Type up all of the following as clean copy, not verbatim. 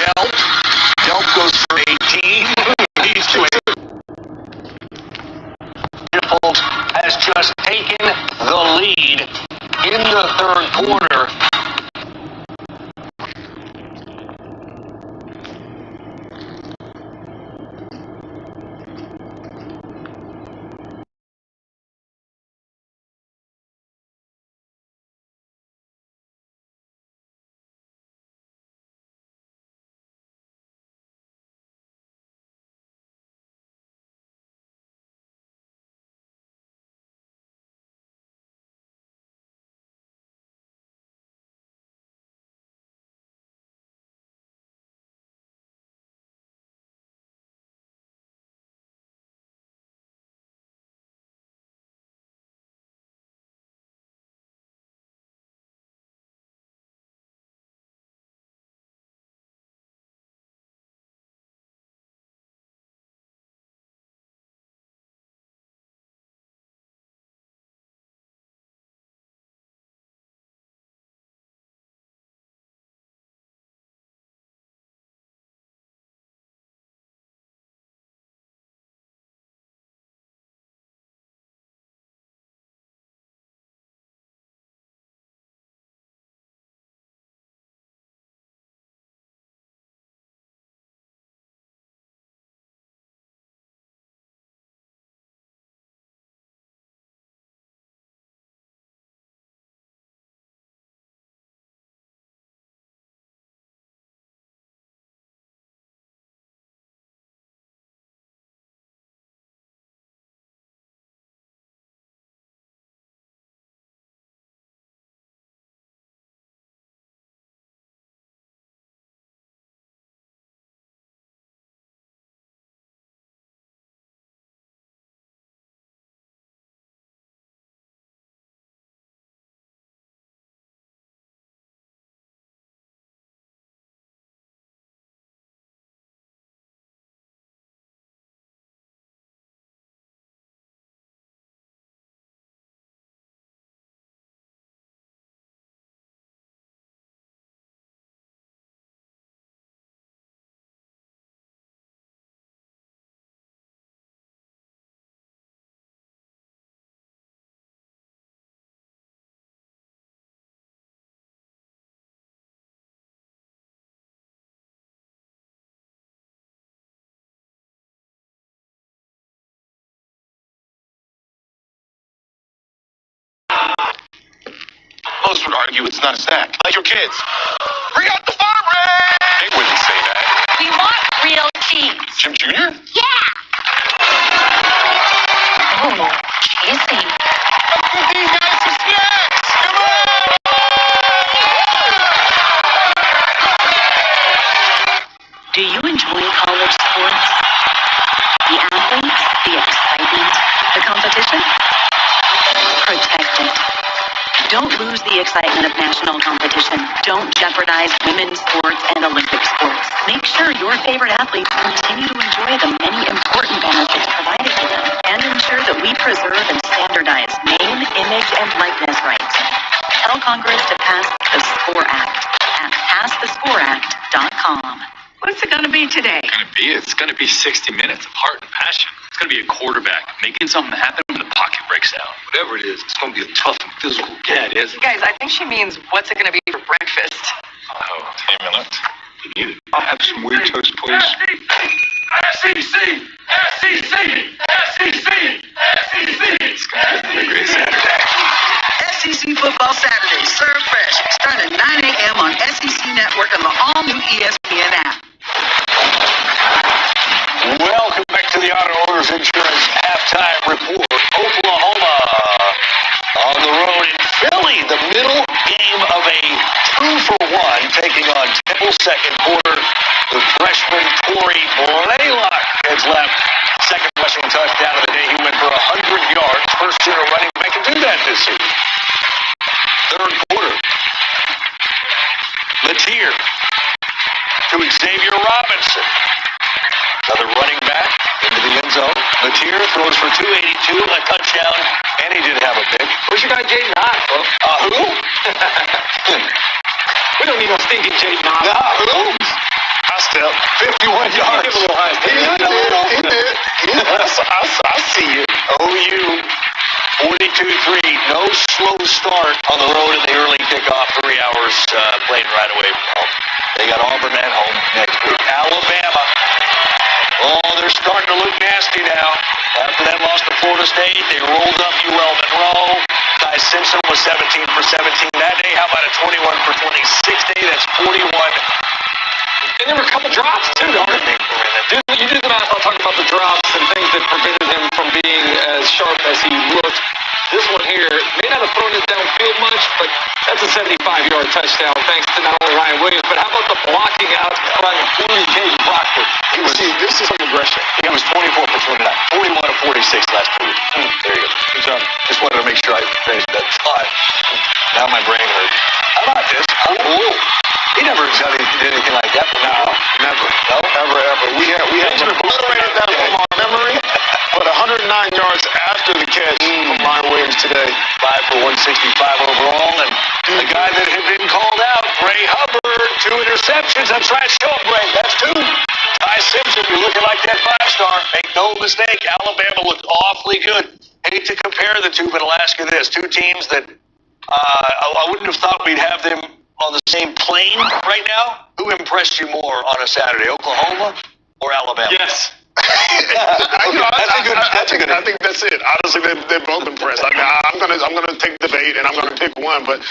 Delp goes for 18. He's to it. Folks has just taken the lead in the third quarter. Most would argue it's not a snack. Like your kids. Bring out the farm rack! They wouldn't say that. We want real cheese. Jim Jr.? Yeah! Oh, cheesy. Give these guys some snacks! Come on! Do you enjoy college sports? The athletes, the excitement, the competition? Protect it. Don't lose the excitement of national competition. Don't jeopardize women's sports and Olympic sports. Make sure your favorite athletes continue to enjoy the many important benefits provided to them, and ensure that we preserve and standardize name, image, and likeness rights. Tell Congress to pass the SCORE Act at passthescoreact.com. What's it going to be today? It's going to be 60 minutes of heart and passion. It's going to be a quarterback making something happen when the pocket breaks down. Whatever it is, it's going to be a tough and physical game. Yeah, it is. Guys, I think she means, what's it going to be for breakfast? Oh, 10 minutes. You need it. I'll have some weird toast, please. SEC! SEC! SEC! SEC! It's going to be a great Saturday. SEC Football Saturday, served fresh. Start at 9 a.m. on SEC Network and the all-new ESPN app. Welcome back to the Auto Owners Insurance Halftime Report. Oklahoma on the road in Philly. The middle game of a 2-for-1 taking on Temple. Second quarter. The freshman Corey Blaylock has left. Second rushing touchdown of the day. He went for 100 yards. First year running back to do that this season. Third quarter. Latier to Xavier Robinson. Another running back into the end zone. Latier throws for 282, a touchdown, and he did have a pick. Where's your guy, Jaden Hott, bro? Who? We don't need no stinking Jaden Hott. Who? I 21 yards. He did. I see it. OU 42-3. No slow start on the road in the early kickoff. 3 hours played right away from home. They got Auburn at home next week. Alabama. Oh, they're starting to look nasty now. After that loss to Florida State, they rolled up UL Monroe. Ty Simpson was 17 for 17 that day. How about a 21 for 26 day? That's 41. And there were a couple drops, too, don't there? You do the math, I'll talk about the drops and things that prevented him from being as sharp as he looked. This one here may not have thrown it downfield much, but that's a 75-yard touchdown thanks to not only Ryan Williams, but how about the blocking out front of Cage Brockford? This is some aggression. He was 24 for 29. 41 to 46 last week. There you go. Good job. Just wanted to make sure I finished that thought. Now my brain hurts. How about this? He never did anything like that. No, never. No? Ever. We have obliterated that from our memory, but 109 yards after the catch from Ryan Williams today. 5 for 165 overall, and the guy that had been called out, Bray Hubbard, 2 interceptions. That's right, show him, Bray. That's 2. Ty Simpson, you're looking like that 5-star. Make no mistake, Alabama looked awfully good. Hate to compare the two, but I'll ask you this. 2 teams that I wouldn't have thought we'd have them on the same plane right now. Who impressed you more on a Saturday, Oklahoma or Alabama? Yes. I think that's it. Honestly, they're both impressed. I mean, I'm gonna take the bait and I'm gonna pick one, but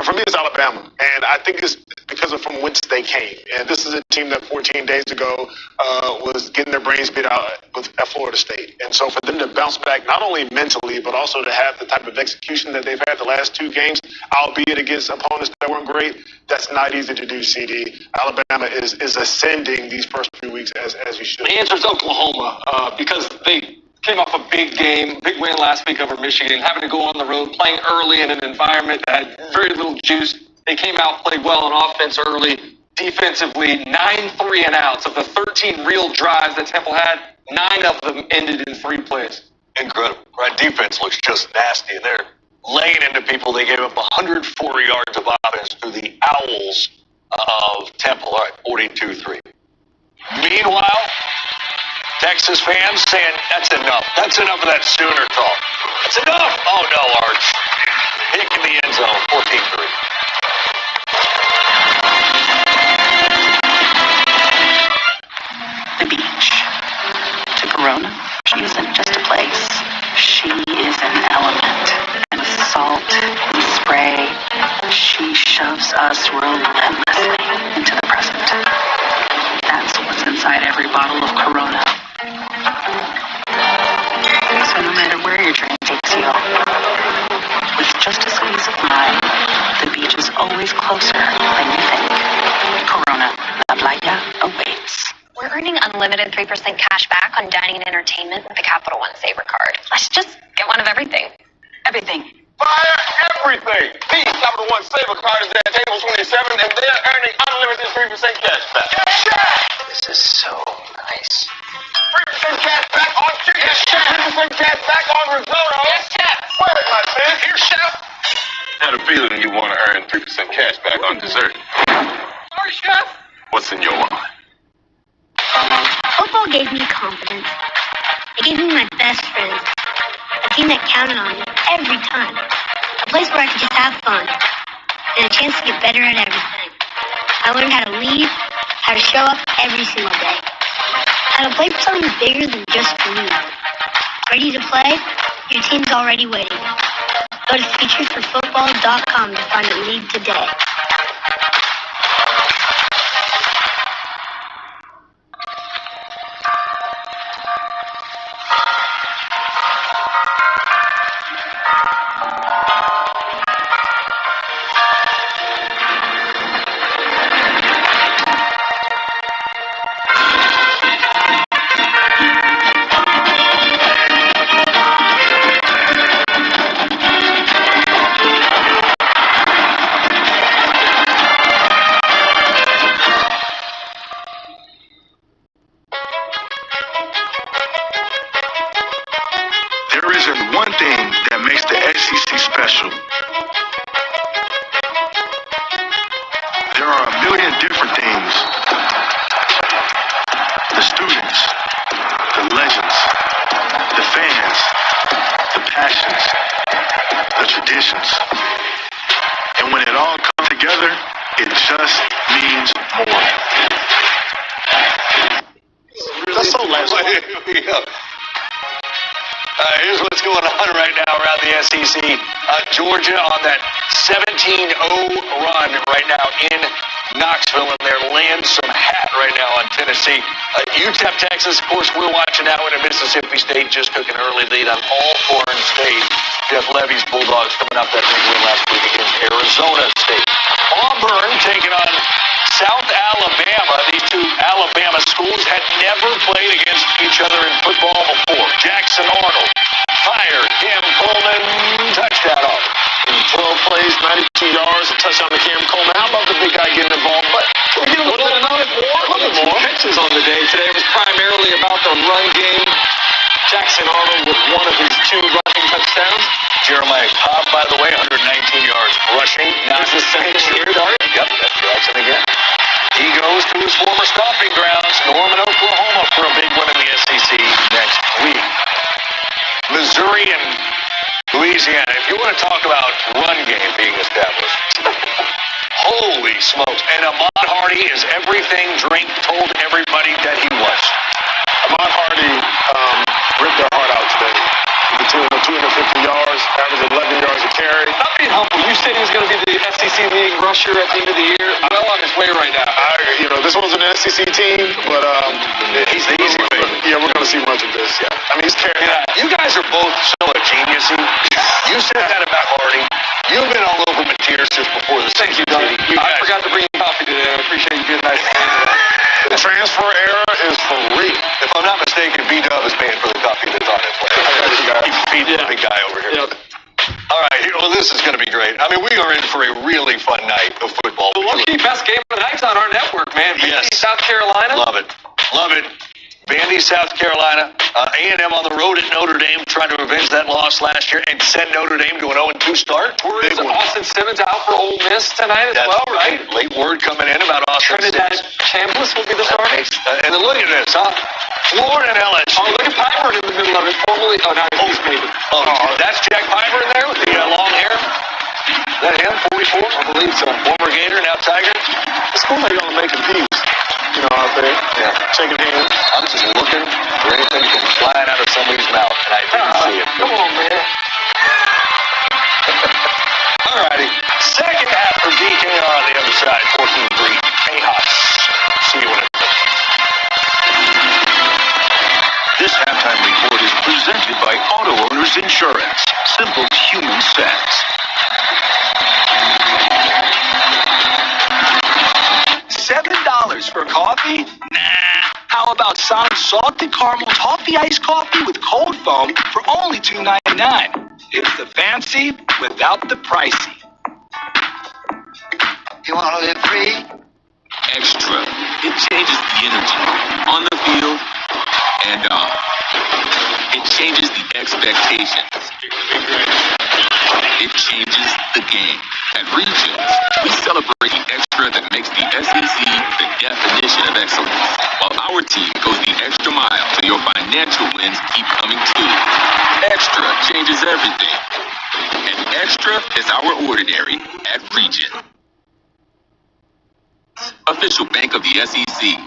for me it's Alabama, and I think it's because of from whence they came. And this is a team that 14 days ago was getting their brains beat out at Florida State, and so for them to bounce back not only mentally but also to have the type of execution that they've had the last 2 games, albeit against opponents that weren't great, that's not easy to do. CD, Alabama is ascending these first few weeks as you should. The answer is Oklahoma, because they came off a big game, big win last week over Michigan, having to go on the road, playing early in an environment that had very little juice. They came out, played well on offense early. Defensively, 9 3-and-outs. Of the 13 real drives that Temple had, 9 of them ended in 3 plays. Incredible, right? Defense looks just nasty, and they're laying into people. They gave up 104 yards of offense to the Owls of Temple. All right, 42-3. Meanwhile, Texas fans saying, that's enough. That's enough of that Sooner talk. That's enough. Oh, no, Arch. Hit in the end zone, 14-3. The beach. To Corona, she isn't just a place. She is an element. And salt and spray. She shoves us relentlessly into the present. That's what's inside every bottle of Corona. So no matter where your drink takes you, with just a squeeze of lime, the beach is always closer than you think. Corona, La Playa awaits. We're earning unlimited 3% cash back on dining and entertainment with the Capital One Saver card. Let's just get one of everything. Everything. Fire everything! The Capital One Saver card is there at table 27, and they're earning unlimited 3% cash back. This is so nice. 3% cash back on chicken. Yes, chef. 3% cash back on risotto. Yes, chef. Where is my food? Here, chef. Had a feeling you want to earn 3% cash back on dessert. Sorry, chef. What's in your mind? Football gave me confidence. It gave me my best friends. A team that counted on me every time. A place where I could just have fun. And a chance to get better at everything. I learned how to lead, how to show up every single day. How to play for something bigger than just me. Ready to play? Your team's already waiting. Go to featuresforfootball.com to find a league today. There isn't one thing that makes the SEC special. There are a million different things. just means more. That's so last week. Here's what's going on right now around the SEC. Georgia on that 17-0 run right now in Knoxville, and they're laying some hat right now on Tennessee. UTEP, Texas, of course, we're watching that one, in Mississippi State just took an early lead on Alcorn State. Jeff Levy's Bulldogs coming up that big win last week against Arizona State. Auburn taking on South Alabama. These two Alabama schools had never played against each other in football before. Jackson Arnold fired. Cam Coleman touchdown off. 12 plays, 92 yards, a touchdown to Cam Coleman. How about the big guy getting involved? But can we get a little bit more? Pitches on the day today was primarily about the run game. Jackson Arnold with one of his 2 rushing touchdowns. Jeremiah Cobb, by the way, 119 yards rushing. Not the same here, Dart. Yep, that's Jackson again. He goes to his former stomping grounds, Norman, Oklahoma, for a big one in the SEC next week. Missouri and Louisiana. If you want to talk about run game being established, holy smokes. And Ahmad Hardy is everything Drake told everybody that he was. Ahmad Hardy ripped their heart out today. The team of 250 yards, average 11 yards a carry. Not being humble, you said he was going to be the SEC leading rusher at the end of the year. Well on his way right now. This wasn't an SEC team, but He's the easy way. yeah, we're going to see much of this. Yeah, I mean, he's carrying. You guys are both so geniusy. You said that about Hardy. You've been all over Mateer since before the Thank you, Doug. I forgot to bring you coffee today. I appreciate you being nice to me. The transfer era is for real. If I'm not mistaken, B-Dub is paying for the coffee that's on its way. Keep feeding the big guy over here. Yep. All right, well, this is going to be great. I mean, we are in for a really fun night of football. The lucky best game of the night's on our network, man. Yes. Vandy, South Carolina. Love it. Love it. Vandy, South Carolina. A&M on the road at Notre Dame, trying to revenge that loss last year and send Notre Dame to an 0-2 start. Word is Austin Simmons out for Ole Miss tonight as well, right? Late word coming in about Austin Trinidad Simmons. Chambliss will be the starter. And then look at this, huh? Florida and LSU. Oh, look at Piper in the middle of it. Formerly, now he's maybe. Oh, that's Jack Piper in there with the long hair? Is that him, 44? I believe so. Former Gator, now Tiger? It's cool that y'all making peace, out there. Yeah. Shaking hands. I'm just looking for anything that comes flying out of somebody's mouth, and I didn't see it. Come on, man. All righty. Second half for DKR on the other side, 14-3. Tejas. See you in a minute. This halftime report is presented by Auto Owners Insurance. Simple human sense. $7 for coffee? Nah. How about Sonic Salted Caramel Toffee Iced Coffee with cold foam for only $2.99? It's the fancy without the pricey. You want to live free? Extra. It changes the energy on the field and off. It changes the expectations. It changes the game. At Regions, we celebrate the extra that makes the SEC the definition of excellence, while our team goes the extra mile so your financial wins keep coming too. Extra changes everything. And extra is our ordinary at Region. Official bank of the SEC.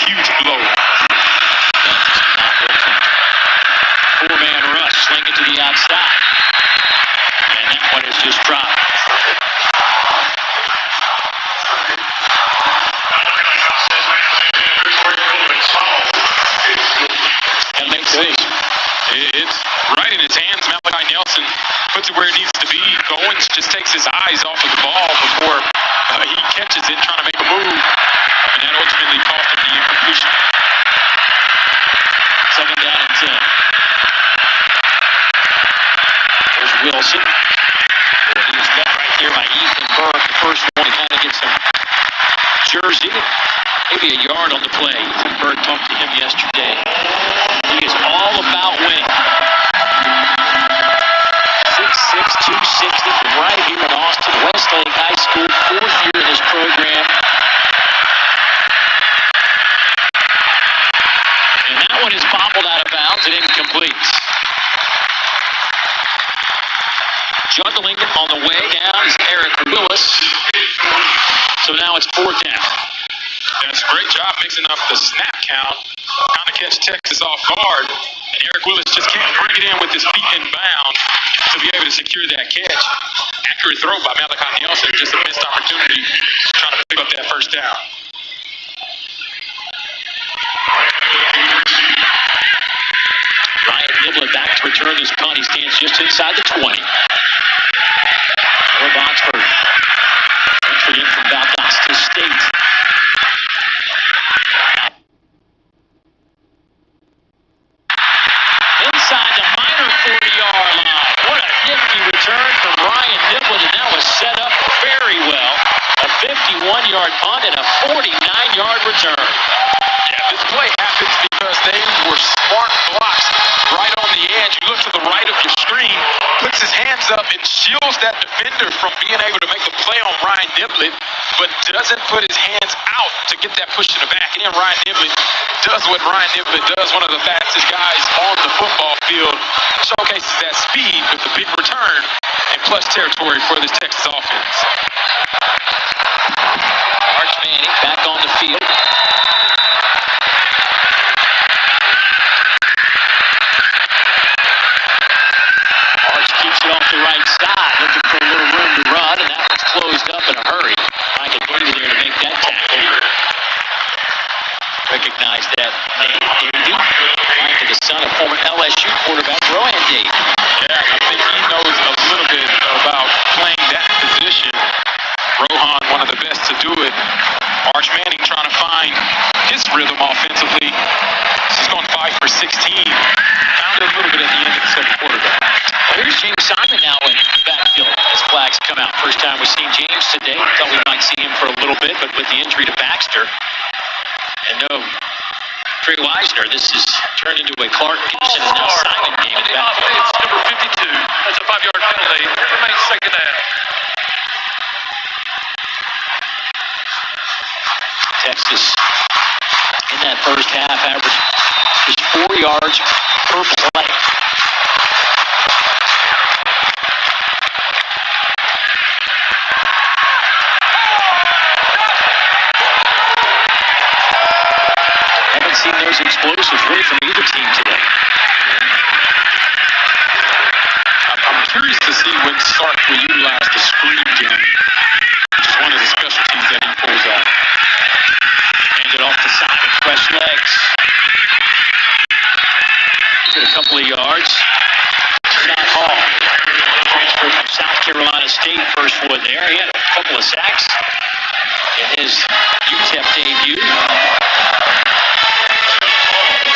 huge blow. Four-man rush, sling it to the outside. And that one is just dropped. And makes it. It's right in his hands. Malachi Nelson puts it where it needs to be. Owens just takes his eyes off of the ball before he catches it, trying to make a move. And that ultimately cost him the incompletion. Second down and 10. There's Wilson. He's met right here by Ethan Burke. The first one to kind of get some jersey. Maybe a yard on the play. Ethan Burke talked to him yesterday. He is all about winning. 6'6", 260 from right here in Austin. Westlake High School, fourth year in his program. And that one is bobbled out of bounds and incomplete. Juggling it on the way down is Eric Willis. So now it's fourth down. That's a great job mixing up the snap count. Kind of catch Texas off guard. And Eric Willis just can't bring it in with his feet in bounds to be able to secure that catch. Accurate throw by Malachi Nelson. Just a missed opportunity trying to pick up that first down. Ryan Niblett back to return this punt. He stands just inside the 20. Rob Oxford transferred in from Valdosta State. Inside the minor 40-yard line. What a nifty return from Ryan Niblett, and that was set up very well. A 51-yard punt and a 49-yard return. Yeah, this play happens because they were smart blocks right on the edge. You look to the right of your screen, puts his hands up and shields that defender from being able to make a play on Ryan Niblett, but doesn't put his hands out to get that push in the back. And then Ryan Niblett does what Ryan Niblett does, one of the fastest guys on the football field, showcases that speed with the big return and plus territory for this Texas offense. Arch Manning back on the field. Arch keeps it off the right side, looking for a little room to run, and that one's closed up in a hurry. Micah Davey there to make that tackle. Recognize that name, Davey. Micah, the son of former LSU quarterback Rohan Davey. Yeah, I think he knows a little bit about playing that position. Rohan, one of the best to do it. Arch Manning trying to find his rhythm offensively. He's going 5 for 16. Found it a little bit at the end of the second quarter. Here's James Simon now in backfield as flags come out. First time we've seen James today. Thought we might see him for a little bit, but with the injury to Baxter. And no, Trey Wisner, this has turned into a Clark Peterson and now Simon game in backfield. It's number 52. That's a 5-yard penalty. Remains second down. Texas in that first half averaged just 4 yards per play. Haven't seen those explosives really from either team today. I'm curious to see when Stark will utilize the screen game, which is one of the specialties that he pulls out. Handed off to Simon, fresh legs. Get a couple of yards. Scott Hall, transferred from South Carolina State, first one there. He had a couple of sacks in his UTEP debut.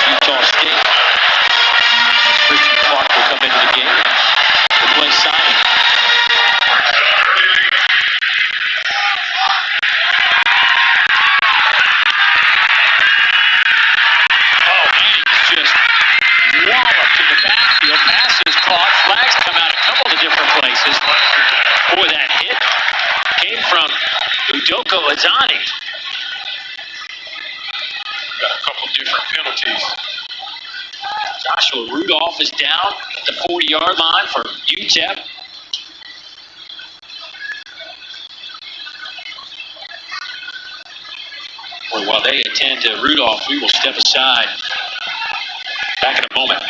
Utah State. Christian Clark will come into the game. Replace Simon. Oh, Manning just walloped in the backfield. Pass is caught. Flags come out a couple of different places. Boy, that hit came from Udoko Azani. Got a couple different penalties. Joshua Rudolph is down at the 40-yard line for UTEP. Boy, So while they attend to Rudolph, we will step aside. Back in a moment.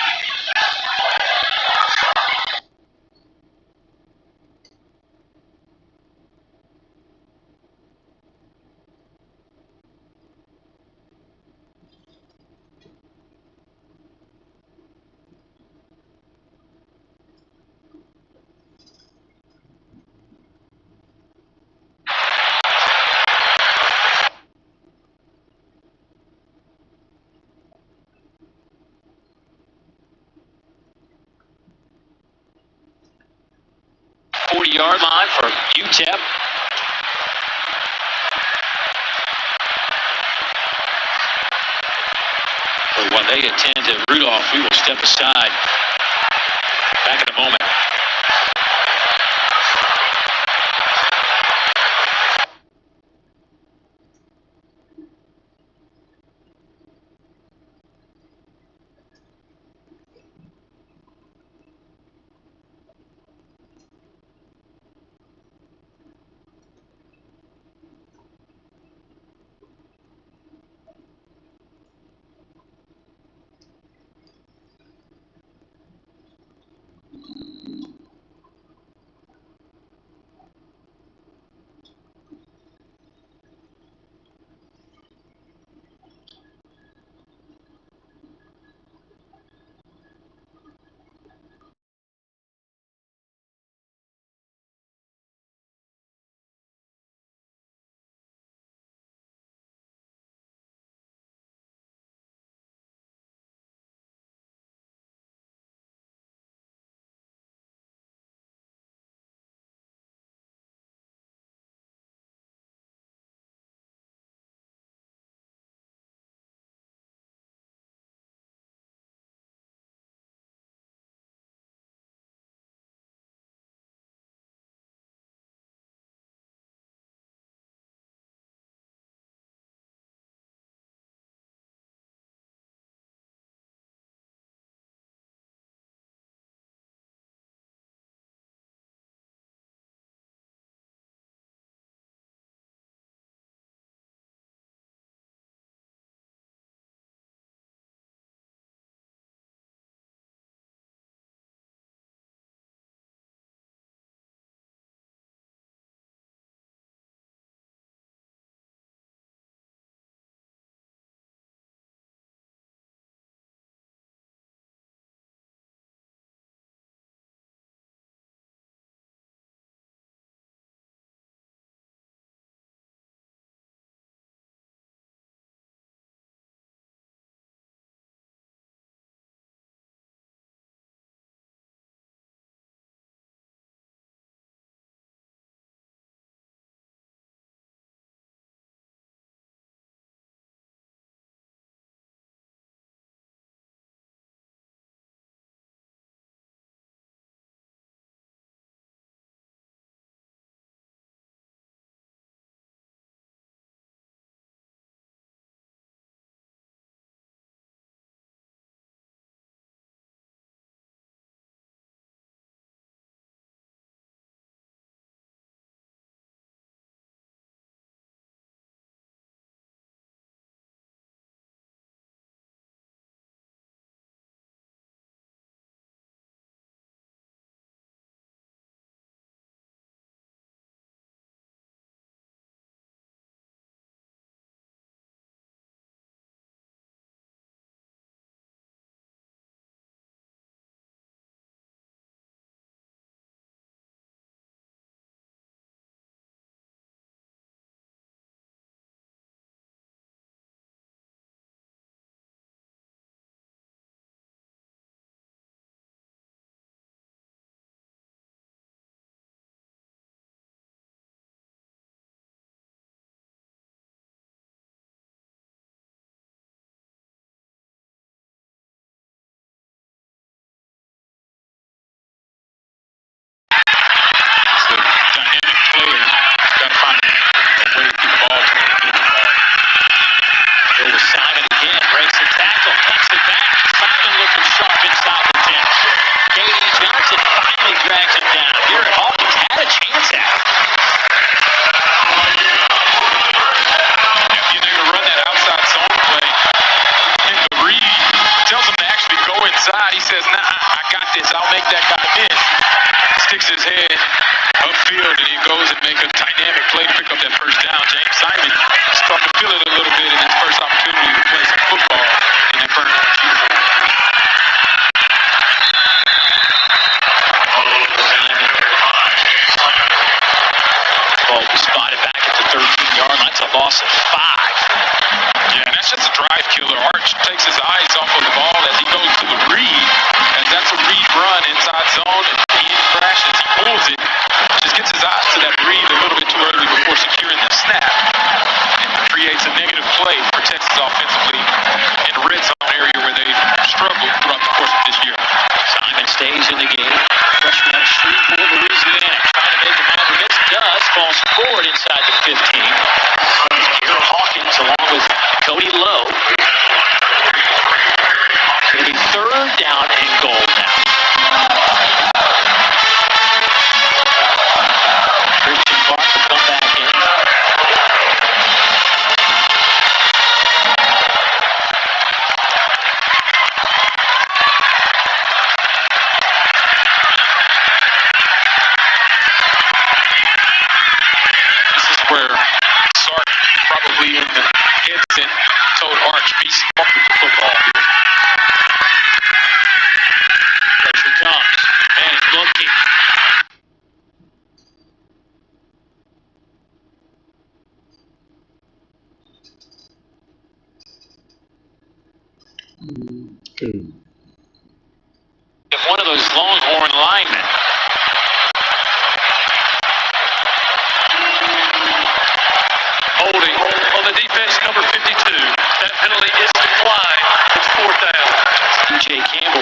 Yard line for UTEP. So while they attend to Rudolph, we will step aside. Back in a moment.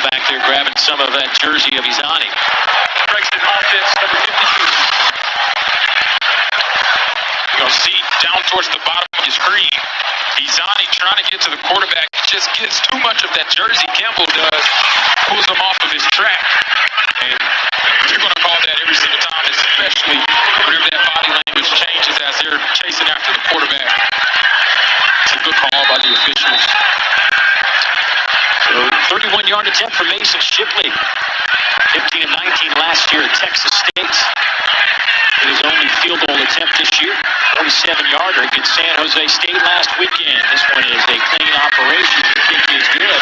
back there grabbing some of that jersey of Izani. Breaks it offense, number 52. You'll see down towards the bottom of your screen, Izani trying to get to the quarterback, just gets too much of that jersey. Campbell does, pulls him off of his track. And you're going to call that every single time, especially whenever that body language changes as they're chasing after the quarterback. It's a good call by the officials. So 31-yard attempt for Mason Shipley. 15 of 19 last year at Texas State. His only field goal attempt this year. 47-yarder against San Jose State last weekend. This one is a clean operation. The kick is good.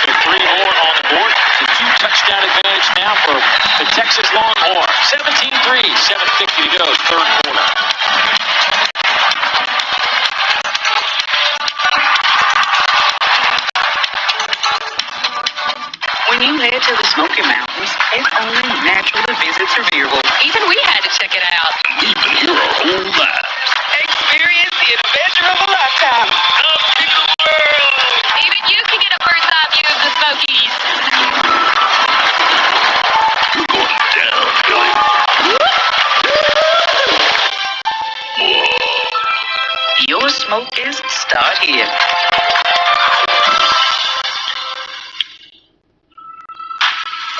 So 3 more on the board. The 2-touchdown advantage now for the Texas Longhorns. 17-3, 7:50 to go, third quarter. When you head to the Smoky Mountains, it's only natural to visit Sevierville. Even we had to check it out. We've been here our whole lives. Experience the adventure of a lifetime. Up in the world! Even you can get a bird's eye view of the Smokies. You're going down, Billy. Whoa. Your Smokies start here.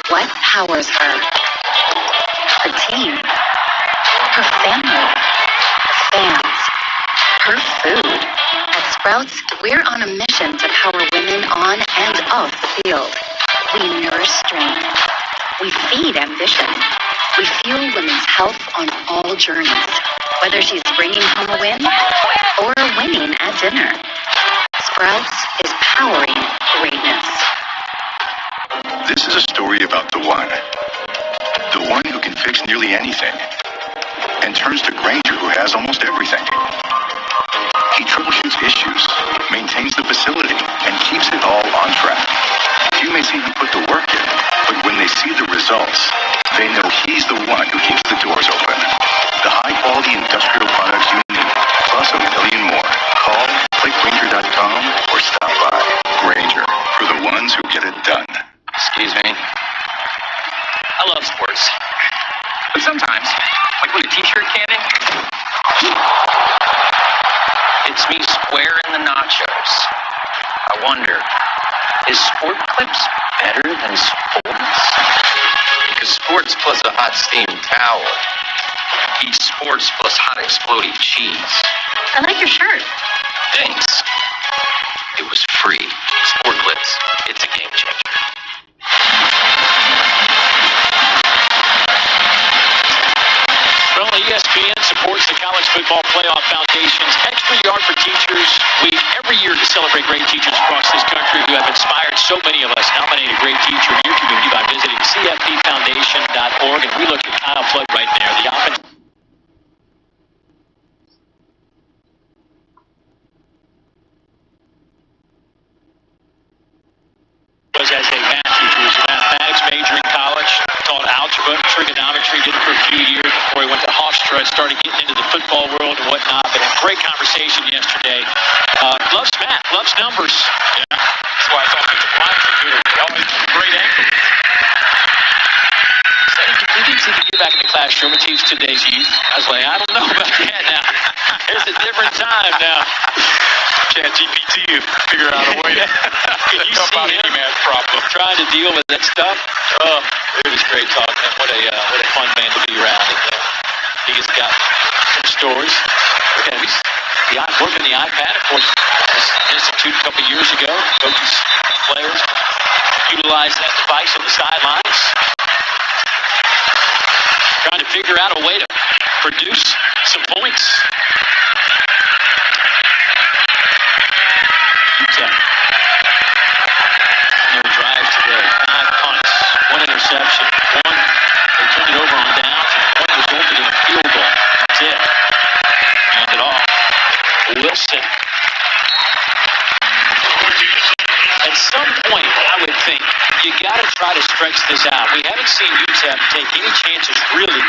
What powers her? Her team, her family, her fans, her food. At Sprouts, we're on a mission to power women on and off the field. We nourish strength. We feed ambition. We fuel women's health on all journeys, whether she's bringing home a win or winning at dinner. Sprouts is powering greatness. This is a story about the one who can fix nearly anything, and turns to Granger, who has almost everything. He troubleshoots issues, maintains the facility, and keeps it all on track. You may see him put the work in, but when they see the results, they know he's the one who keeps the doors open. The high-quality industrial products you need, plus a million more. Call, click Granger.com, or stop by. Granger, for the ones who get it done. Excuse me. I love sports. But sometimes, like when a t-shirt cannon, it's me squaring the nachos. I wonder, is Sport Clips better than sports? Because sports plus a hot steam towel eats sports plus hot exploding cheese. I like your shirt. Thanks. It was free. Sport Clips. It's a game changer. Well, ESPN supports the College Football Playoff Foundation's Extra Yard for Teachers Week every year to celebrate great teachers across this country who have inspired so many of us. Nominate a great teacher in your community by visiting cfpfoundation.org. And we look at Kyle Flood right there, the offense. Was as a math teacher, was a mathematics major in college, taught algebra, trigonometry, did it for a few years before he went to Hofstra and started getting into the football world and whatnot. But a great conversation yesterday. Loves math, loves numbers. Yeah, that's why it's offensive line so good. Always great angle. He didn't seem to get back in the classroom and teach today's youth. I was like, I don't know about that now. It's a different time now. ChatGPT will figure out a way to help out any math problem. Trying to deal with that stuff. Oh, it was great talking. What a fun man to be around. And, he has got some stories. And he's working the iPad, of course, this institute a couple years ago. Coaches, players utilize that device on the sidelines. Trying to figure out a way to produce some points. UTEP. No drive today. 5 punts, 1 interception, 1. They turned it over on downs, and 1 resulted in a field goal. That's it. Hand it off. Wilson. At some point, I would think, you got to try to stretch this out. We haven't seen UTEP take any chances really.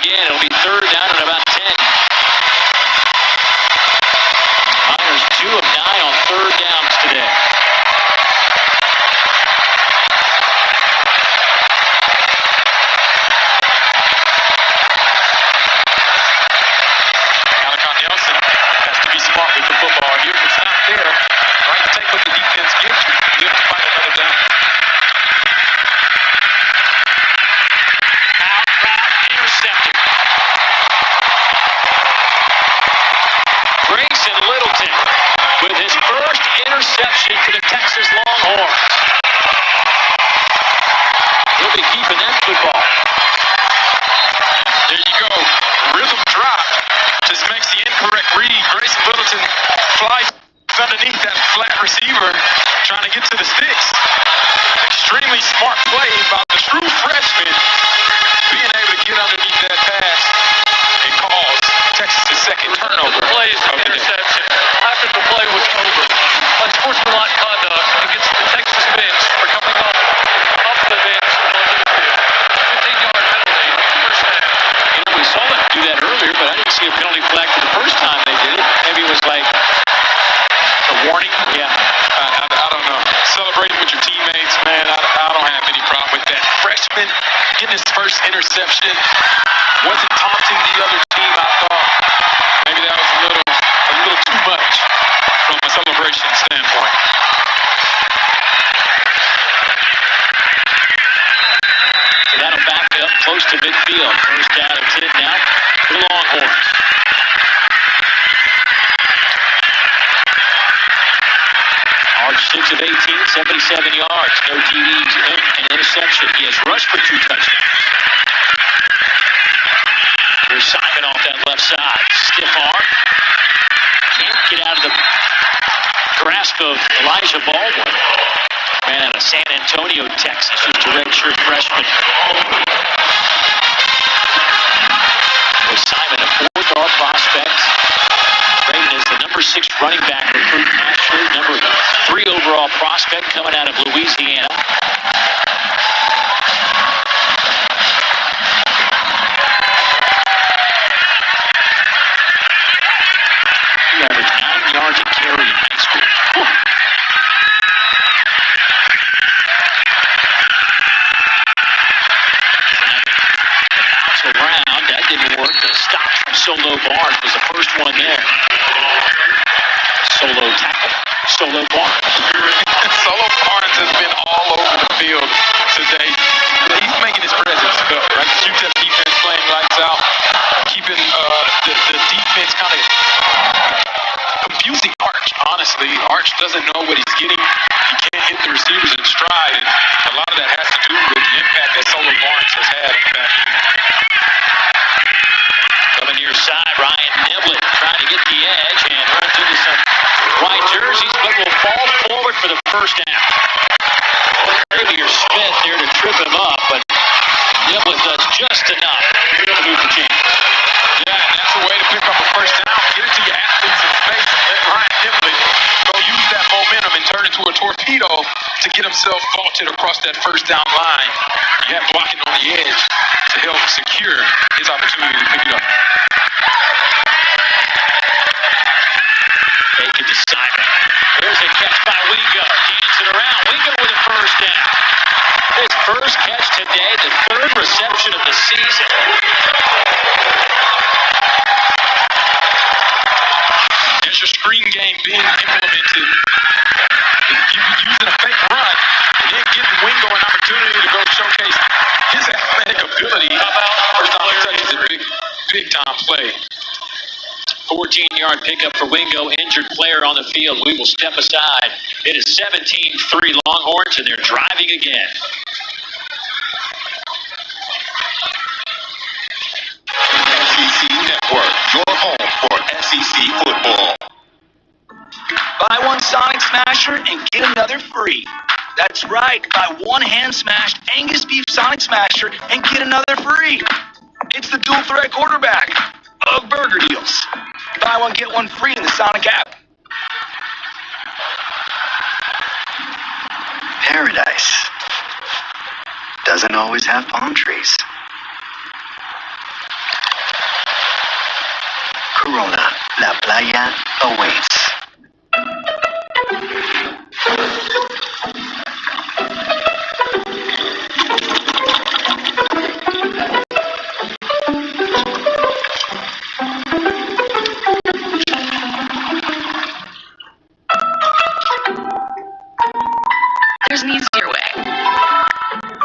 again. It'll be third down and about 10. Miners 2 of 9 on third downs today. Nelson has to be smart with the football. If it's not there, right, take what the defense gives you. You have to find another down. Out route intercepted. Grayson Littleton with his first interception to the Texas Longhorns. He'll be keeping that football. There you go. Rhythm drop. Just makes the incorrect read. Grayson Littleton flies underneath that flat receiver, trying to get to the sticks. Extremely smart play by the true freshman, being able to get underneath that pass and cause Texas' second turnover. Play is an interception. After the play was over, unsportsmanlike conduct against the Texas bench for coming off the bench. 15-yard penalty, first down. You know, we saw them do that earlier, but I didn't see a penalty flag for the first time they did it. Maybe it was like a warning. Yeah. I don't know. Celebrating with your teammates, man, I don't have any problem with that. Freshman getting his first interception wasn't taunting the other team, I thought. Maybe that was a little too much from a celebration standpoint. So that'll back up close to midfield. First down and 10 now for the Longhorns. Arch 6 of 18, 77 yards. No TDs and an interception. He has rushed for 2 touchdowns. Here's Simon off that left side. Stiff arm. Can't get out of the grasp of Elijah Baldwin. Man out of San Antonio, Texas, just a redshirt freshman. With Simon, a 4-star prospect, rated as the number 6 running back recruit last year, number 3 overall prospect coming out of Louisiana. He averaged 9 yards a carry in high school. Whew. Around, that didn't work. The stop from Solo Barnes was the first one there. Solo tackle, Solo Barnes. Solo Barnes has been all over the field today. He's making his presence felt, right? The UTEP defense playing lights out, keeping the defense kind of confusing Arch, honestly. Arch doesn't know what he's getting. He can't hit the receivers in stride, and a lot of that has to do with the impact that Solo Barnes has had on the back end. Coming near side, Ryan Niblett trying to get the edge and runs into some white jerseys, but will fall forward for the first down. Xavier Smith there to trip him up, but Niblett does just enough to move the chain. Yeah, and that's a way to pick up a first down. Get it to your athletes in space and let Ryan Niblett go use that momentum and turn it to a torpedo to get himself vaulted across that first down line. You have blocking on the edge to help secure his opportunity to pick it up. Take it to Simon. There's a catch by Wingo. Dancing around. Wingo with a first down. His first catch today, the 3rd reception of the season. There's your screen game being implemented. You be using a fake run and then giving Wingo an opportunity to go showcase his athletic ability. How about first time touch is a big time play. 14-yard pickup for Wingo, injured player on the field. We will step aside. It is 17-3 Longhorns, and they're driving again. SEC Network, your home for SEC football. Buy one Sonic Smasher and get another free. That's right. Buy one hand-smashed Angus beef Sonic Smasher and get another free. It's the dual threat quarterback of burger deals. Buy one, get one free in the Sonic app. Paradise doesn't always have palm trees. Australia awaits. There's an easier way.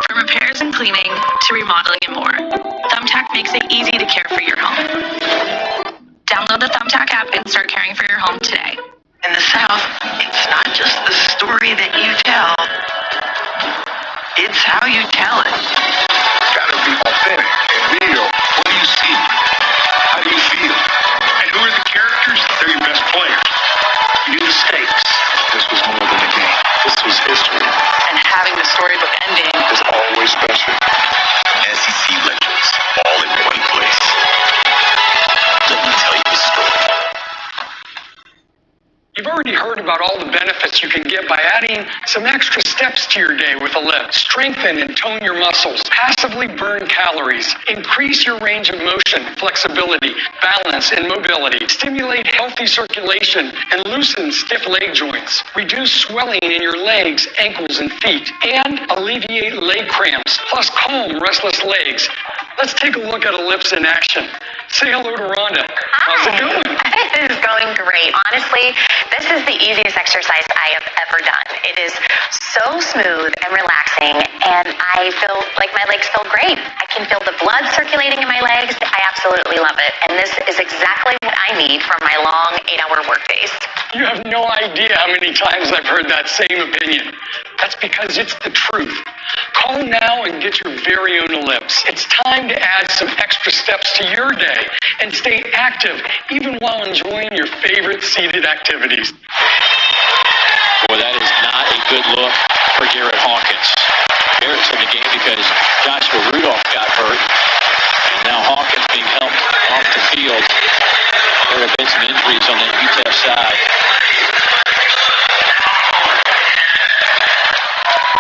From repairs and cleaning to remodeling and more, Thumbtack makes it easy to care for your home. Download the Thumbtack app and start caring for your home today. In the South, it's not just the story that you tell, it's how you tell it. Gotta be authentic and real. What do you see? How do you feel? And who are the characters? They're your best players. You knew the stakes. This was more than a game. This was history. And having the storybook ending It's always special. SEC legends, all in one place. Let me tell you the story. You've already heard about all the benefits you can get by adding some extra steps to your day with a lift. Strengthen and tone your muscles, passively burn calories, increase your range of motion, flexibility, balance, and mobility, stimulate healthy circulation, and loosen stiff leg joints, reduce swelling in your legs, ankles, and feet, and alleviate leg cramps, plus calm restless legs. Let's take a look at Ellipse in action. Say hello to Rhonda. How's it going? It is going great. Honestly, this is the easiest exercise I have ever done. It is so smooth and relaxing, and I feel like my legs feel great. I can feel the blood circulating in my legs. I absolutely love it. And this is exactly what I need for my long 8-hour work days. You have no idea how many times I've heard that same opinion. That's because it's the truth. Call now and get your very own Ellipse. It's time to add some extra steps to your day and stay active even while enjoying your favorite seated activities. Boy, that is not a good look for Garrett Hawkins. Garrett's in the game because Joshua Rudolph got hurt, and now Hawkins being helped off the field. There have been some injuries on the UTEP side.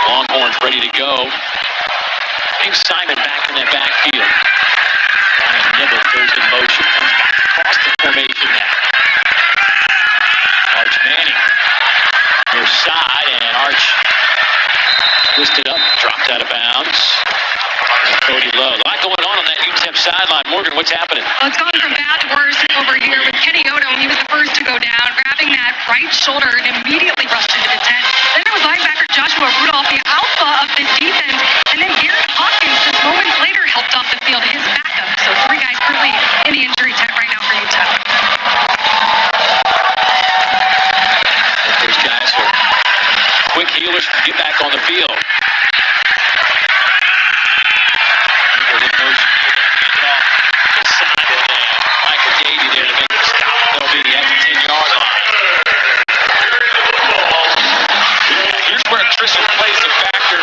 Longhorns ready to go. James Simon back in that backfield. Ryan Nibble goes in motion. Comes back across the formation now. Arch Manning. Near side, and Arch twisted up, dropped out of bounds. Cody Lowe. A lot going on that UTEP sideline. Morgan, what's happening? Well, it's gone from bad to worse over here with Kenny Odom. He was the first to go down, grabbing that right shoulder and immediately rushed into the tent. Then there was linebacker Joshua Rudolph, the alpha of the defense. And then Garrett Hawkins, just moments later, helped off the field, his backup. So 3 guys currently in the injury tent right now for UTEP. Those guys are quick healers to get back on the field. Michael Davey there to make the stop. They'll be at the 10-yard line. Here's where attrition plays a factor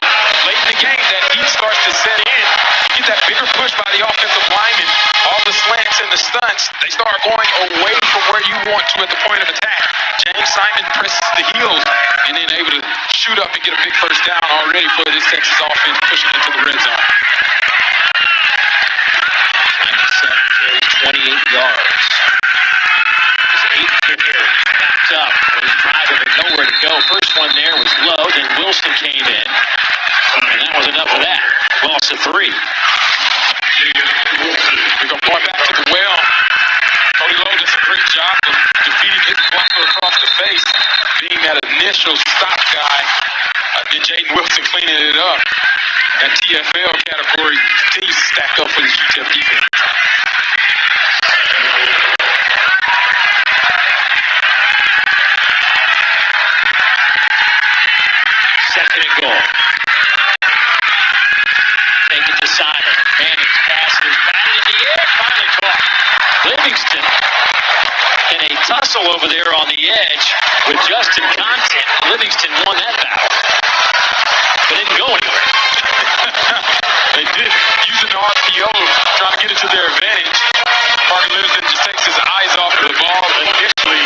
late in the game. That heat starts to set in. You get that bigger push by the offensive lineman. All the slants and the stunts, they start going away from where you want to at the point of attack. James Simon presses the heels and then able to shoot up and get a big first down already for this Texas offense, pushing into the red zone. 28 yards. His 8th carry backed up. Was driving with nowhere to go. First one there was low. Then Wilson came in. And that was enough of that. Loss of 3. We're going to point back to the well. Cody Lowe does a great job of defeating his blocker across the face, being that initial stop guy. Then Jaden Wilson cleaning it up. That TFL category continues to stack up for the UTEP defense. Second and goal. Take it to Simon. Manning's pass is batted in the air. Finally caught. Livingston in a tussle over there on the edge with Justin Content. Livingston won that battle. But didn't go anywhere. They did use an RPO, trying to get it to their advantage. Parker Livingston just takes his eyes off of the ball initially,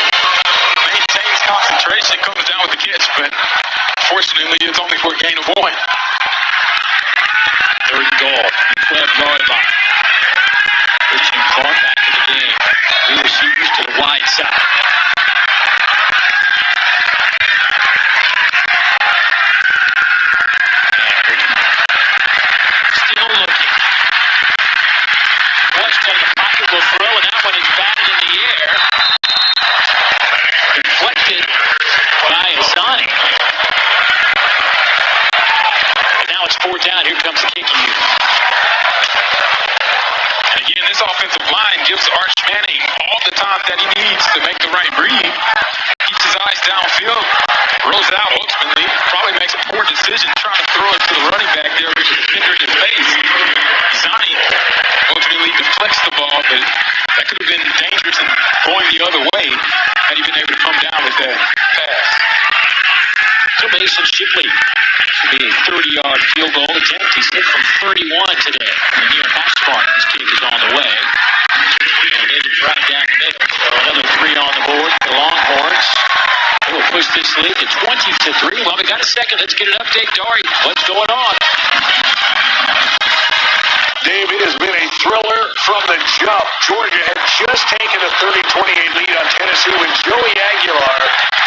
maintains concentration, comes down with the catch, but fortunately it's only for a gain of 1. Third and goal, 12-yard line. Christian Clark back in the game. 3 receivers to the wide side. defensive line gives Arch Manning all the time that he needs to make the right read. Keeps his eyes downfield, rolls it out ultimately, probably makes a poor decision trying to throw it to the running back there with the defender in his face. Zani ultimately deflects the ball, but that could have been dangerous and going the other way had he been able to come down with that pass. So Mason Shipley should be a 30-yard field goal attempt. He's hit from 31 today. And near hash mark, his kick is on the way. And they drive down the middle. So another 3 on the board for the Longhorns. They will push this lead to 20-3. Well, we got a second. Let's get an update, Dari. What's going on? Dave, it has been a thriller from the jump. Georgia had just taken a 30-28 lead on Tennessee when Joey Aguilar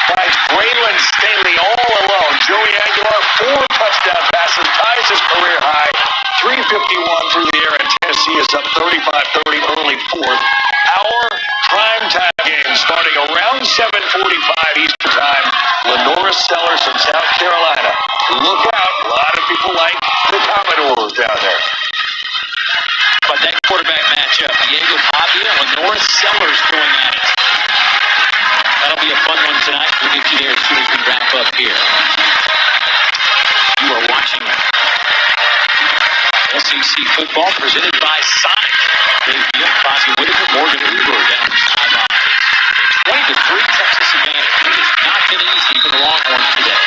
finds Braylon Staley all alone. Joey Aguilar, 4 touchdown passes, ties his career high. 3:51 through the air, and Tennessee is up 35-30 early fourth. Our primetime game starting around 7:45 Eastern Time. Lenora Sellers from South Carolina. Look out, a lot of people like the Commodores down there. But that quarterback matchup, Diego Pavia and Lenora Sellers going at it. That'll be a fun one tonight. We'll get you there as soon as we wrap up here. You are watching SEC football presented by Sonic. Dave Field, Fozzie Whitaker, Morgan Uber down the sideline. 20-3 Texas advantage. It has not been easy for the Longhorns today.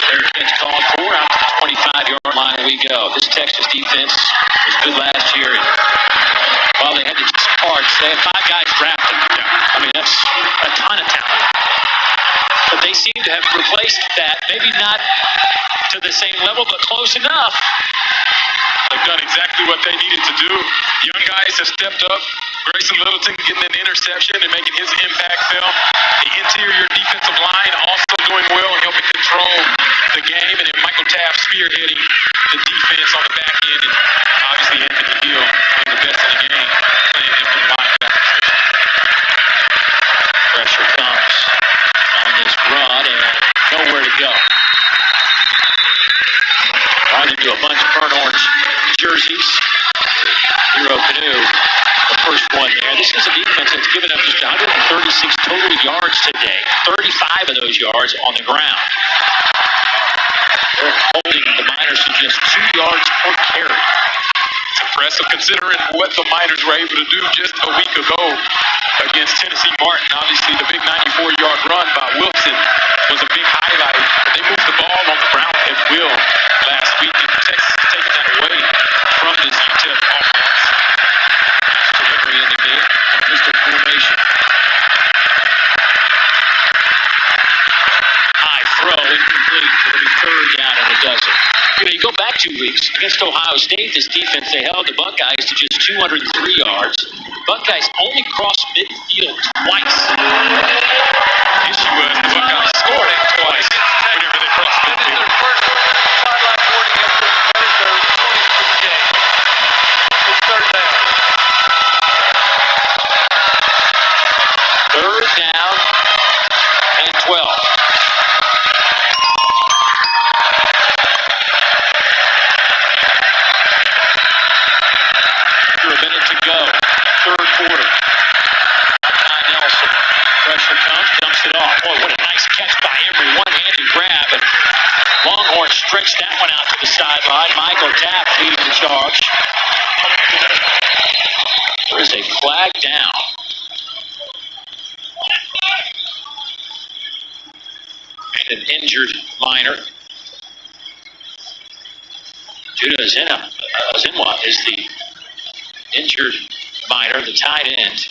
Fair catch called for. Out to the 25-yard line we go. This Texas defense was good last year. And while they had to just parts, they had 5 guys drafted. I mean, that's a ton of talent. But they seem to have replaced that. Maybe not to the same level, but close enough. They've done exactly what they needed to do. Young guys have stepped up. Grayson Littleton getting an interception and making his impact felt. The interior defensive line also doing well, helping control the game. And then Michael Taft spearheading the defense on the back end. And obviously Anthony Hill being the best in the game, playing him in linebacker. Pressure comes on this run and nowhere to go. On into a bunch of burnt orange jerseys. Hero Canoe, the first one there. This is a defense that's given up just 136 total yards today. 35 of those yards on the ground. They're holding the Miners to just 2 yards per carry. It's impressive considering what the Miners were able to do just a week ago against Tennessee Martin. Obviously, the big 94-yard run by Wilson was a big highlight. But they moved the ball on the ground at will last week, and Texas has taken that away from this UTEP offense. Delivery in the game. Pistol formation. High throw, incomplete. It'll be 3rd down and a dozen. You know, you go back 2 weeks against Ohio State, this defense, they held the Buckeyes to just 203 yards. Buckeyes only crossed midfield twice. The issue was the Buckeyes scored it twice whenever they crossed midfield. That is their first sideline board against them. That is their 20th for the game. It's 3rd down. 3rd down and 12. A minute to go. 3rd quarter. Ty Nelson. Pressure comes, dumps it off. Boy, what a nice catch by Emery. One-handed grab, and Longhorns stretched that one out to the sideline. Michael Taft leading the charge. There is a flag down. And an injured Miner. Judah Zinwa is the injured Miner, the tight end.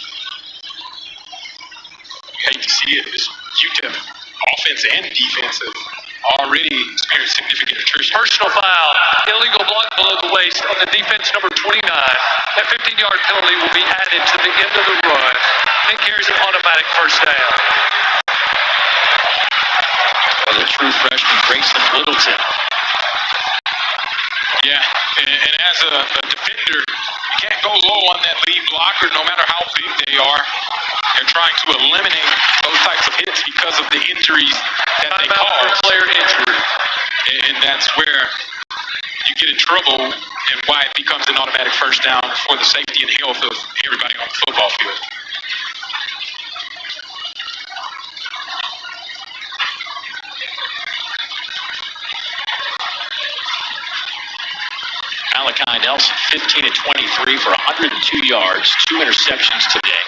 You hate to see it. This UTEP offense and defense have already experienced significant attrition. Personal foul. Illegal block below the waist on the defense number 29. That 15-yard penalty will be added to the end of the run. And it carries an automatic 1st down. Well, the true freshman, Grayson Littleton. Yeah, and as a defender, you can't go low on that lead blocker no matter how big they are. They're trying to eliminate those types of hits because of the injuries that they cause. Player injury. And that's where you get in trouble and why it becomes an automatic first down for the safety and health of everybody on the football field. Malachi Nelson, 15 of 23 for 102 yards, 2 interceptions today.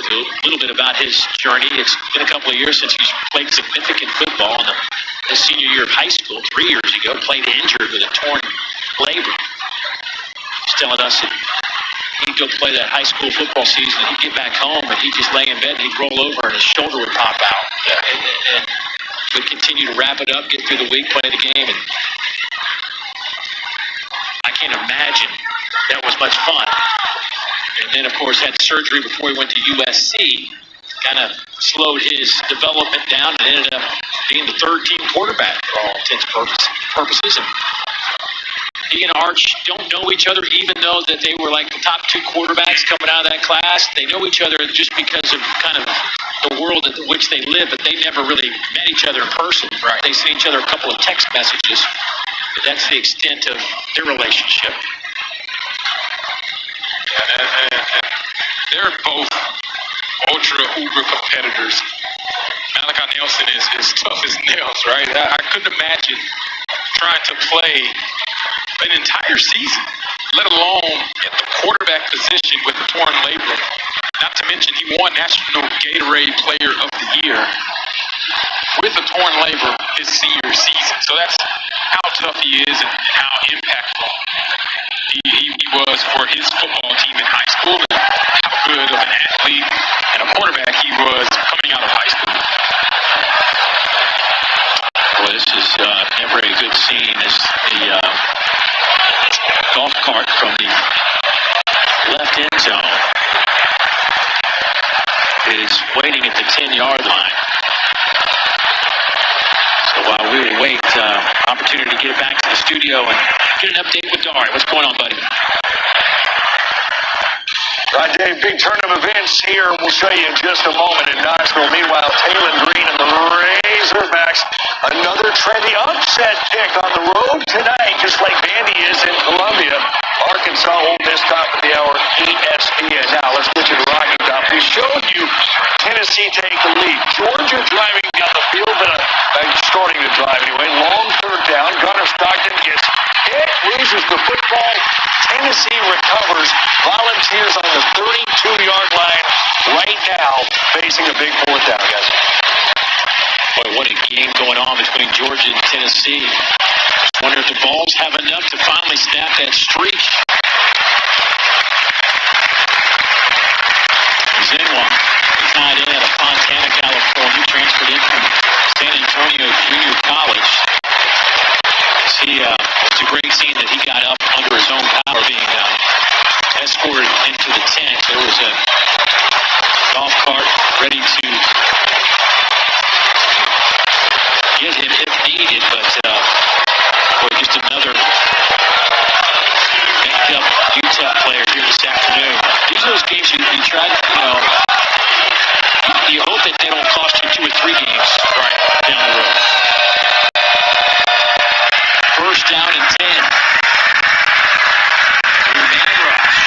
A little bit about his journey. It's been a couple of years since he's played significant football. In his senior year of high school, 3 years ago, played injured with a torn labrum. He's telling us that he'd go play that high school football season, and he'd get back home, and he'd just lay in bed, and he'd roll over, and his shoulder would pop out. And would continue to wrap it up, get through the week, play the game, and I can't imagine that was much fun. And then, of course, had surgery before he went to USC. Kind of slowed his development down and ended up being the third-team quarterback for all intents and purposes. And he and Arch don't know each other, even though that they were like the top 2 quarterbacks coming out of that class. They know each other just because of kind of the world in which they live, but they never really met each other in person. Right? They sent each other a couple of text messages, but that's the extent of their relationship. And they're both ultra-uber competitors. Malachi Nelson is tough as nails, right? I couldn't imagine trying to play an entire season, let alone at the quarterback position with a torn labrum. Not to mention he won National Gatorade Player of the Year with a torn labrum his senior season. So that's how tough he is and how impactful he was for his football team in high school, and how good of an athlete and a quarterback he was coming out of high school. Boy, this is never a good scene as the golf cart from the left end zone is waiting at the 10-yard line. So while we wait, opportunity to get back to the studio and get an update with Dari. What's going on, buddy? Right, Dave, big turn of events here. We'll show you in just a moment in Knoxville. Meanwhile, Taylor Green and the Razorbacks, another trendy upset pick on the road tonight, just like Vandy is in Columbia. Arkansas Ole Miss top of the hour, ESPN. Now, let's get you to Rocky Top. We showed you Tennessee take the lead. Georgia driving down the field, but starting to drive anyway. Long third down. Gunnar Stockton gets hit, loses the football. Tennessee recovers. Volunteers on the 32-yard line right now, facing a big fourth down, guys. Boy, what a game going on between Georgia and Tennessee. Wonder if the Vols have enough to finally snap that streak. Zenwa, tied in out of Fontana, California, transferred in from San Antonio Junior College. It's a great scene that he got up under his own power, being escorted into the tent. There was a golf cart ready to get him if needed, but boy, just another banked up UTEP player here this afternoon. These are those games you try to, you hope that they don't cost you 2 or 3 games right down the road. First down and 10. Man rush.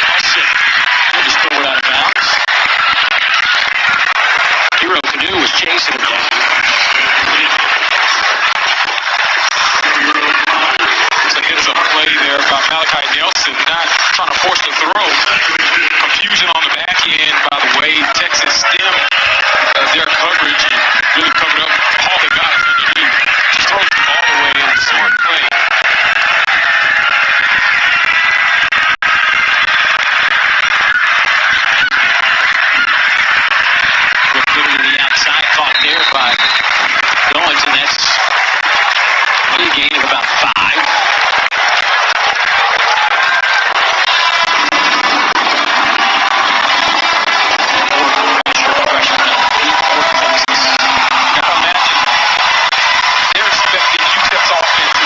Nelson. We'll just throw it out of bounds. Hero Canoe was chasing him down. There's a play there by Malachi Nelson, not trying to force the throw. Confusion on the back end, by the way. Texas stemmed their coverage and really covered up all the guys underneath. Just throws the ball away in the smart play. Put it to the outside, caught there by Goins, and that's a gain of about 5. They're expecting UTEP's offense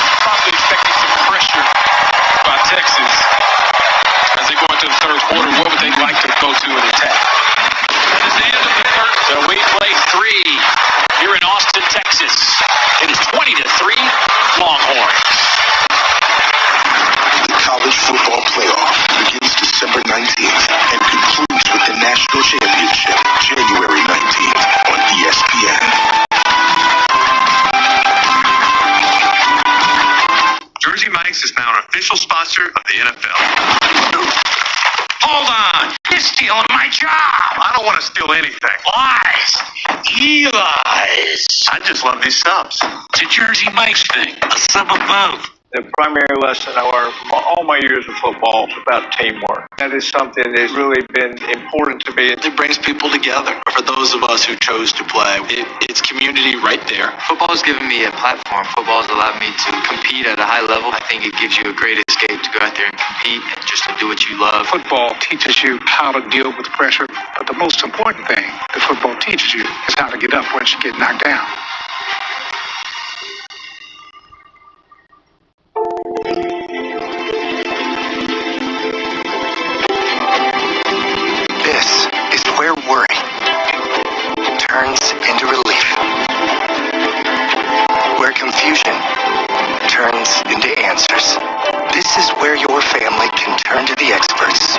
Mike's is now an official sponsor of the NFL. Hold on. You're stealing my job. I don't want to steal anything. Lies. Lies. I just love these subs. It's a Jersey Mike's thing. A sub of both. The primary lesson I learned from all my years of football is about teamwork. That is something that's really been important to me. It brings people together. For those of us who chose to play, it's community right there. Football has given me a platform. Football has allowed me to compete at a high level. I think it gives you a great escape to go out there and compete and just to do what you love. Football teaches you how to deal with pressure, but the most important thing that football teaches you is how to get up once you get knocked down. This is where worry turns into relief. Where confusion turns into answers. This is where your family can turn to the experts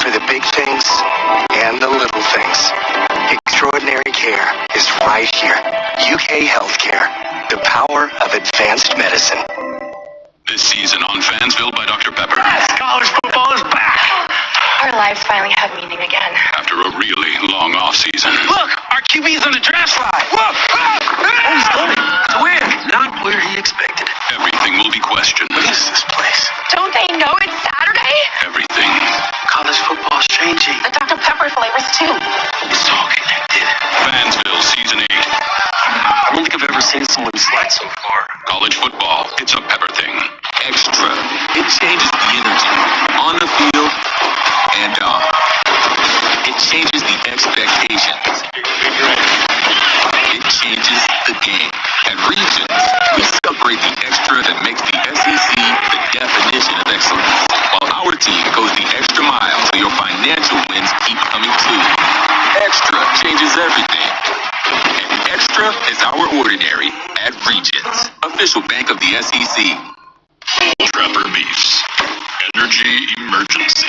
for the big things and the little things. Extraordinary care is right here. UK Healthcare, the power of advanced medicine. This season on Fansville by Dr. Pepper. Yes, college football is back. Our lives finally have meaning again. After a really long off-season. Look, our QB's on the draft slide. Whoa! He's going to win. Not where he expected. Everything will be questioned. What is this place? Don't they know it's Saturday? Everything. College football's changing. The Dr. Pepper flavors too. It's all connected. Fansville Season 8. I don't think I've ever seen someone slide so far. College football, it's a Pepper thing. Extra. It changes the energy on the field and off. It changes the expectations. It changes the game. At Regions, we celebrate the extra that makes the SEC the definition of excellence, while our team goes the extra mile so your financial wins keep coming too. Extra changes everything. And extra is our ordinary at Regions, official bank of the SEC. Trapper Beefs. Energy emergency.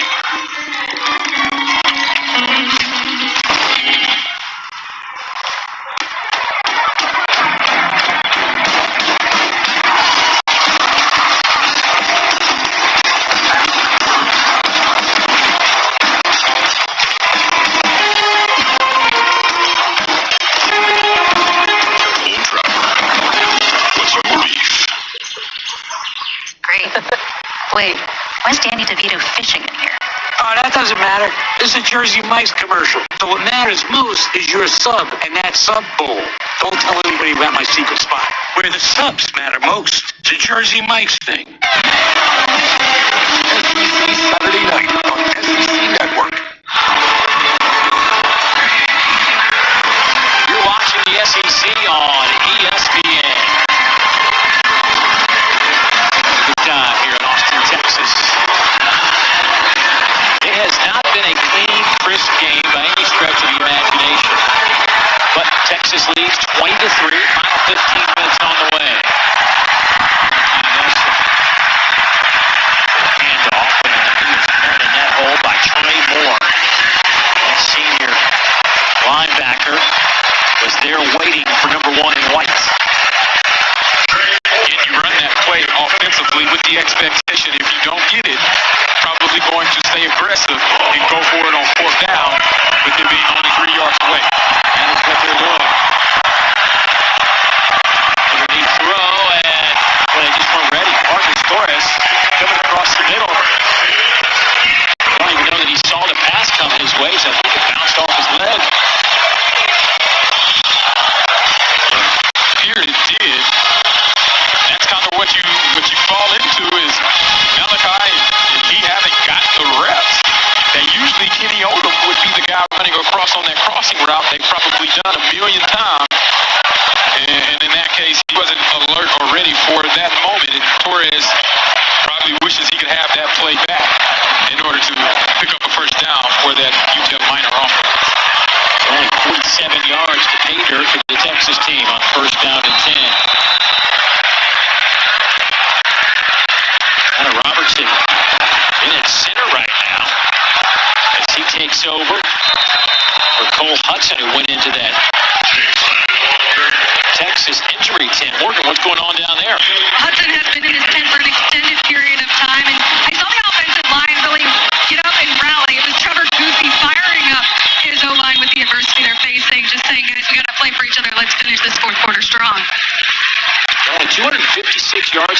Wait, why's Danny DeVito fishing in here? Oh, that doesn't matter. This is a Jersey Mike's commercial. So what matters most is your sub and that sub bowl. Don't tell anybody about my secret spot. Where the subs matter most. It's a Jersey Mike's thing. SEC Saturday night on SEC Network. You're watching the SEC on ESPN. Good time here in Austin, Texas. It has not been a clean, crisp game by any stretch of the imagination. But Texas leads 20-3, final 15 minutes on the way. Nelson. Handoff, and he was thrown in that hole by Trey Moore. That senior linebacker was there waiting for number one in white. And you run that play offensively with the expectation if you don't get it, probably going to stay aggressive and go for it on fourth down, with it being only 3 yards away. That is what they're doing. Underneath throw, and well, they just weren't ready. Marcus Torres coming across the middle. I don't even know that he saw the pass coming his way, so I think it bounced off his leg. Here it did. That's kind of what you fall into is Malachi, and he haven't got the reps. And usually Kenny Odom would be the guy running across on that crossing route. They've probably done a million times. And in that case, he wasn't alert or ready for that moment. And Torres probably wishes he could have that play back in order to pick up a first down for that UTEP minor offense. Only 47 yards to pay dirt for the Texas team on first down and 10. Hunter Robertson in at center right now as he takes over for Cole Hudson, who went into that Texas injury tent. Morgan, what's going on down there? Hudson has been in his tent for an extended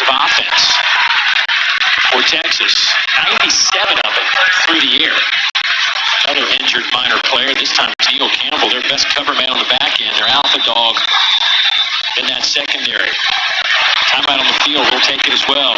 offense for Texas. 97 of it through the air. Another injured minor player, this time Neil Campbell, their best cover man on the back end, their alpha dog in that secondary. Timeout on the field, we'll take it as well.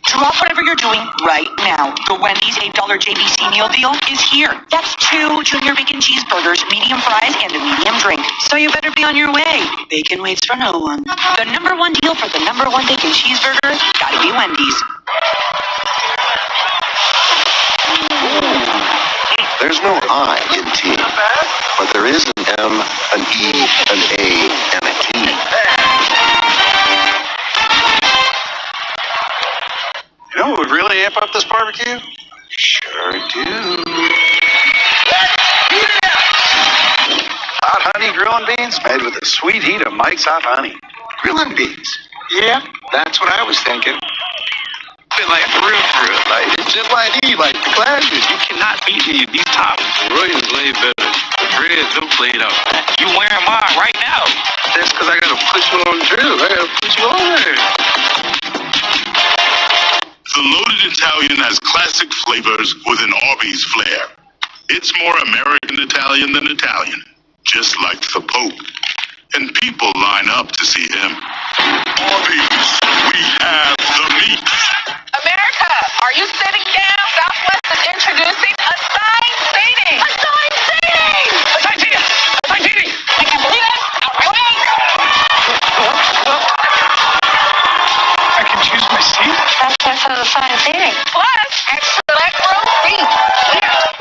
Drop whatever you're doing right now. The Wendy's $8 JBC meal deal is here. That's 2 junior bacon cheeseburgers, medium fries, and a medium drink. So you better be on your way. Bacon waits for no one. The number one deal for the number one bacon cheeseburger, gotta be Wendy's. There's no I in team, but there is an M, an E, an A, and a T. You know what would really amp up this barbecue? Sure do. Hot honey grillin' beans made with the sweet heat of Mike's Hot Honey. Grillin' beans? Yeah, that's what I was thinking. Bit like real, like it's just like he, like the classes. You cannot beat me at these toppings. Royals laid better. The breads are played out. You wearing mine right now? That's because I gotta put you on the drill. I gotta put you on there. The loaded Italian has classic flavors with an Arby's flair. It's more American Italian than Italian, just like the Pope. And people line up to see him. Arby's, we have the meat. America, are you sitting down? Southwest is introducing assigned seating. Assigned seating! Assigned seating! Assigned seating! I can't believe it! Outright! I can choose my seat. That's assigned seating. Plus, extra leg room seat.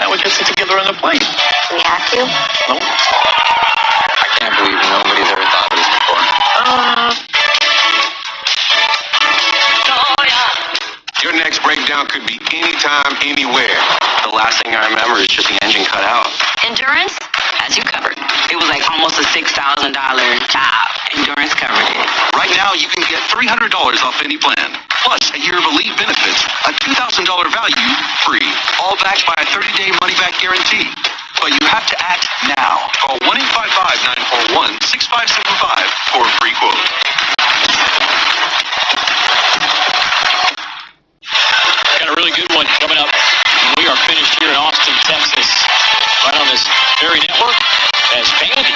Now we can sit together on the plane. Do we have to? No. I can't believe nobody's ever thought of this before. Your next breakdown could be anytime, anywhere. The last thing I remember is just the engine cut out. Endurance, as you covered. It was like almost a $6,000 job. Endurance covered it. Right now, you can get $300 off any plan. Plus, a year of elite benefits, a $2,000 value free. All backed by a 30-day money-back guarantee. But you have to act now. Call 1-855-941-6575 for a free quote. Got a really good one coming up. We are finished here in Austin, Texas, right on this very network, as Vandy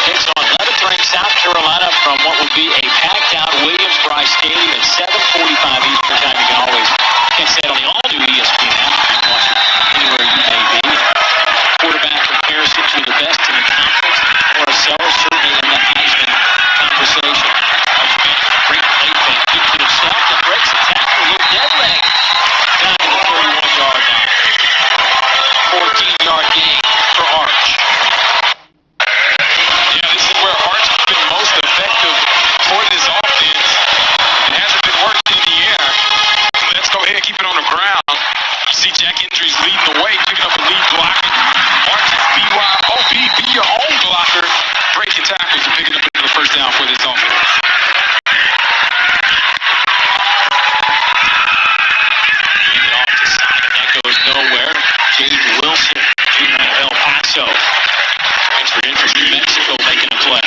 takes on 11th ranked South Carolina from what will be a packed-out Williams-Brice Stadium at 7:45 Eastern Time. You can always catch that on the all-new ESPN app. You can watch it anywhere you may be. Quarterback comparison to the best in the conference. Morris Sellers certainly in the Heisman conversation. Great play fake, keeps it himself, and breaks the tackle, a little dead leg. Down to the 31-yard line. 14-yard gain for Arch. Yeah, this is where Arch has been most effective for this offense. It hasn't been working in the air. Let's go ahead and keep it on the ground. You see Jack Indries leading the way, picking up a lead blocker. Arch is be your own blocker, breaking tackles and picking up the first down for this offense. Hand it off to Simon. That goes nowhere. Jaden Wilson, junior at El Paso. Transferred in from New Mexico, making a play.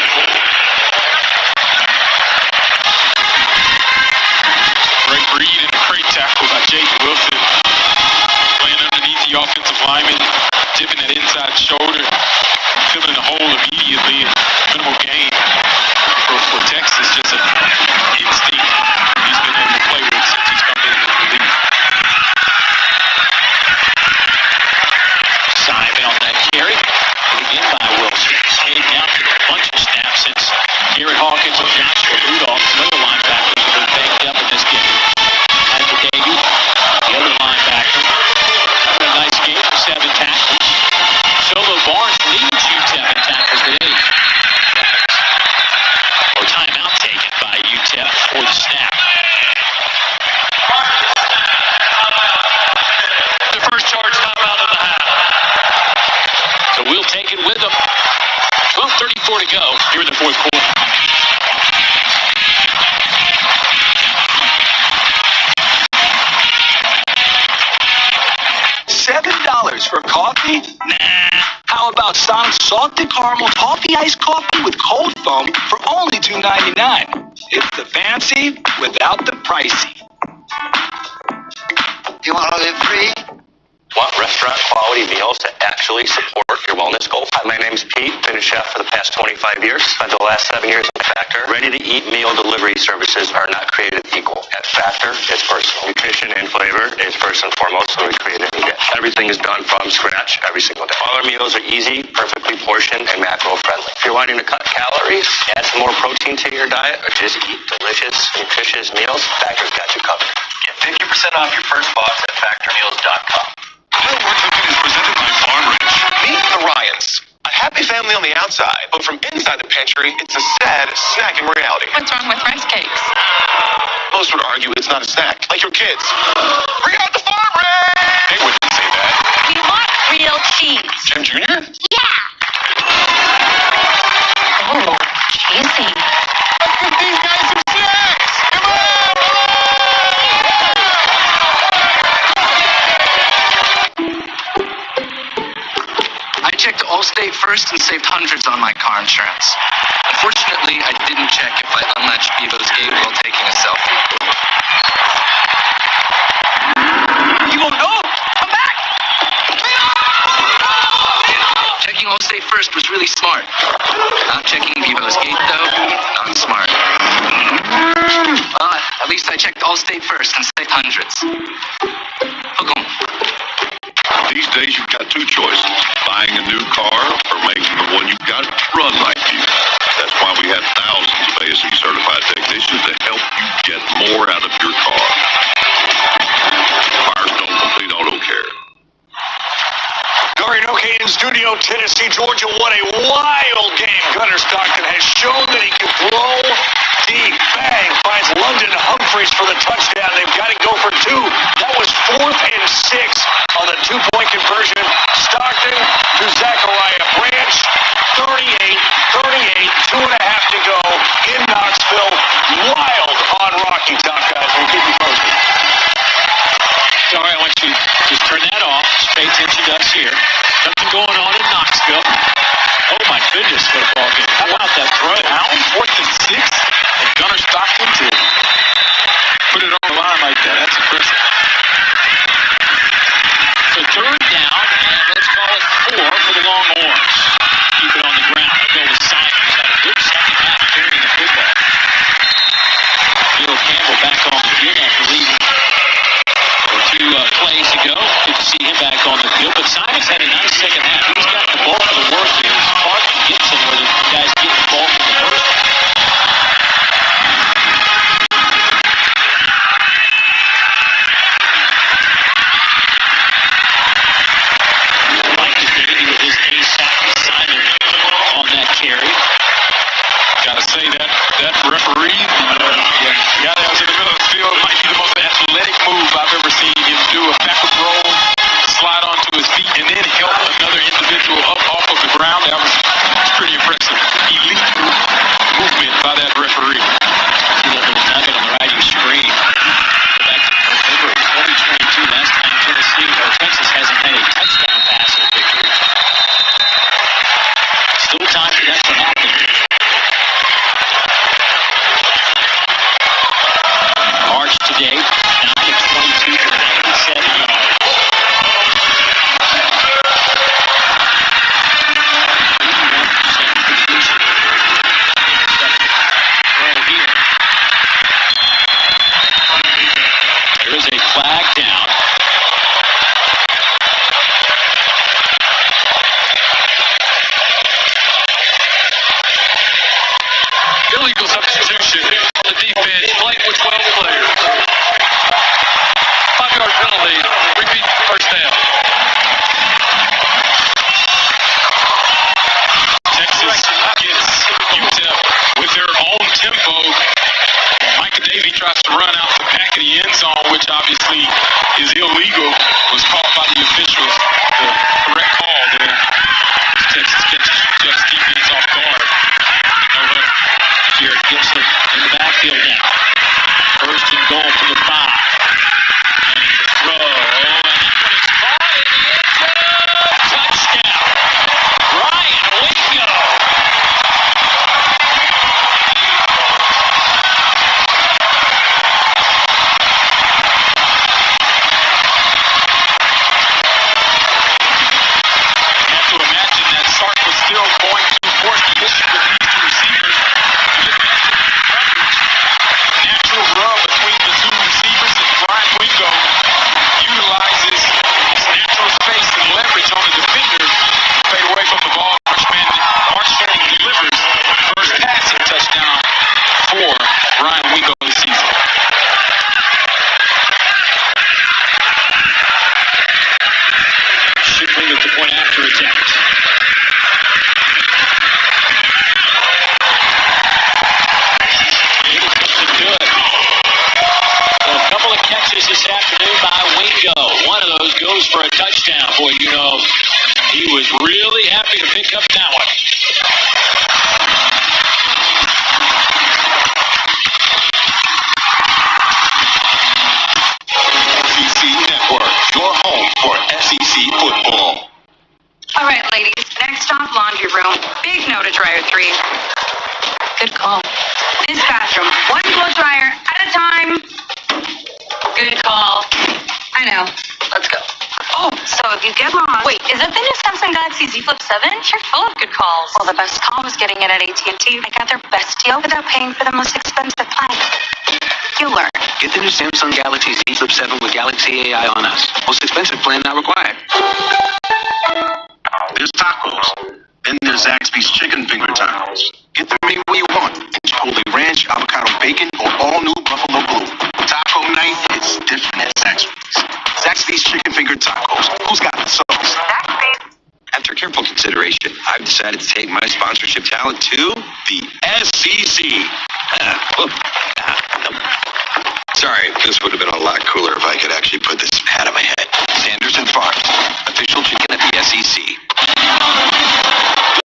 Great read and a great tackle by Jaden Wilson. Playing underneath the offensive lineman, dipping that inside shoulder, filling the hole immediately. Minimal gain for Texas. Just an instinct he's been able to play with since he's come in as the lead. Simon on that carry. Again by Wilson. Taken out to a bunch of snaps since Garrett Hawkins and Joshua Rudolph, another linebacker, have been banged up in this game. Mike Adegu, the other linebacker, having a nice game for 7 tackles. Solo Barnes leads UTEP in tackles with 8. Or timeout taken by UTEP before the snap. The first charge timeout of the half. So we'll take it with them. 12:34 to go here in the fourth quarter. salted caramel toffee iced coffee with cold foam for only $2.99. It's the fancy without the pricey. You want to live free? Want restaurant quality meals that actually support your wellness goals? Hi, my name's Pete. Been a chef for the past 25 years. Spent the last 7 years at Factor. Ready-to-eat meal delivery services are not created equal. At Factor, it's personal. Nutrition and flavor is first and foremost when we create any dish. Everything is done from scratch every single day. All our meals are easy, perfectly portioned, and macro-friendly. If you're wanting to cut calories, add some more protein to your diet, or just eat delicious, nutritious meals, Factor's got you covered. Get 50% off your first box at factormeals.com. Little Work Cooking is presented by Farm Rich. Meet the Ryans. A happy family on the outside, but from inside the pantry, it's a sad snack in reality. What's wrong with rice cakes? Most would argue it's not a snack, like your kids. Bring out the Farm Rich! They wouldn't say that. We want real cheese. Jim Jr.? Yeah. Oh, cheesy. Let's get these guys some snacks! Come on! I checked Allstate first and saved hundreds on my car insurance. Unfortunately, I didn't check if I unlatched Bevo's gate while taking a selfie. Bevo, no! Come back! Checking Allstate first was really smart. Not checking Bevo's gate, though, not smart. Well, at least I checked Allstate first and saved hundreds. Hook 'em. These days, you've got two choices: buying a new car or making the one you've got run like you. That's why we have thousands of ASE certified technicians to help you get more out of your car. Firestone Complete Auto Care. During O'Kane Studio, Tennessee, Georgia, what a wild game. Gunnar Stockton has shown that he can throw deep. Bang, finds London Humphreys for the touchdown. They've got to go for two. That was 4th and 6 on the two-point conversion. Stockton to Zachariah Branch. 38, 2.5 to go in Knoxville. Wild on Rocky Top, guys. We'll keep you posted. All right, I want you to just turn that off. Just pay attention to us here. Something going on in Knoxville. Oh, my goodness, football game. How about that throw? Down, 4th and 6, and Gunnar Stockton to put it on the line like that. That's impressive. So 3rd down, and let's call it 4 for the Longhorns. Keep it on the ground. I'll go with Simon, who's had a good second half carrying the football. Neil Campbell back on the field after leaving for 2 plays ago. Good to see him back on the field. But Simon's had a nice second half. He's got the bulk of the work here. It's Clark and Gibson where the guys get the bulk in the first half. Mike is beginning with his ace Simon on that carry. Gotta say that referee, the guy that was in the middle of the field, might be the most athletic move I've ever seen him do. A backward roll, slide onto his feet, and then help another individual up off of the ground. That was pretty impressive. Elite movement by that referee. See that little nugget on the right of your screen. Go back to November of 2022, last time Texas hasn't had a touchdown pass in a victory. Still time for that to happen. dryer 3. Good call. This bathroom, 1 blow dryer at a time. Good call. I know. Let's go. Oh, so if you get lost... Wait, is that the new Samsung Galaxy Z Flip 7? You're full of good calls. Well, the best call was getting it at AT&T. I got their best deal without paying for the most expensive plan. You'll learn. Get the new Samsung Galaxy Z Flip 7 with Galaxy AI on us. Most expensive plan not required. There's tacos. Then there's Zaxby's chicken finger tacos. Get the meat where you want. Chipotle ranch, avocado bacon, or all new buffalo blue. Taco night is different at Zaxby's. Zaxby's chicken finger tacos. Who's got the sauce? After careful consideration, I've decided to take my sponsorship talent to the SEC. Sorry, this would have been a lot cooler if I could actually put this hat on my head. Sanders and Farms, official chicken at the SEC.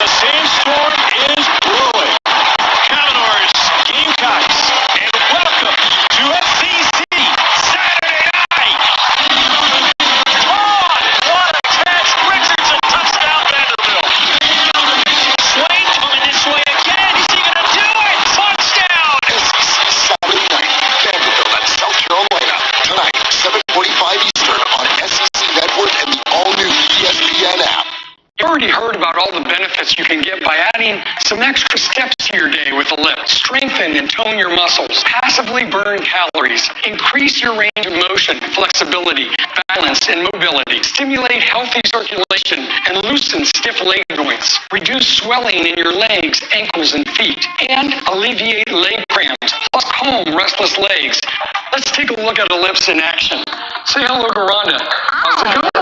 The sandstorm is brewing. Commodores, Gamecocks, and welcome to SEC Saturday night. On, what a catch! Richardson, touchdown Vanderbilt. Swain coming this way again. Is he going to do it? Touchdown! SEC Saturday night, Vanderbilt at South Carolina. Tonight, 7:45 Eastern on SEC Network and the all-new ESPN app. You already heard about all the benefits you can get by adding some extra steps to your day with Ellipse. Strengthen and tone your muscles, passively burn calories, increase your range of motion, flexibility, balance, and mobility, stimulate healthy circulation, and loosen stiff leg joints, reduce swelling in your legs, ankles, and feet, and alleviate leg cramps, plus calm restless legs. Let's take a look at Ellipse in action. Say hello to Rhonda. How's it going?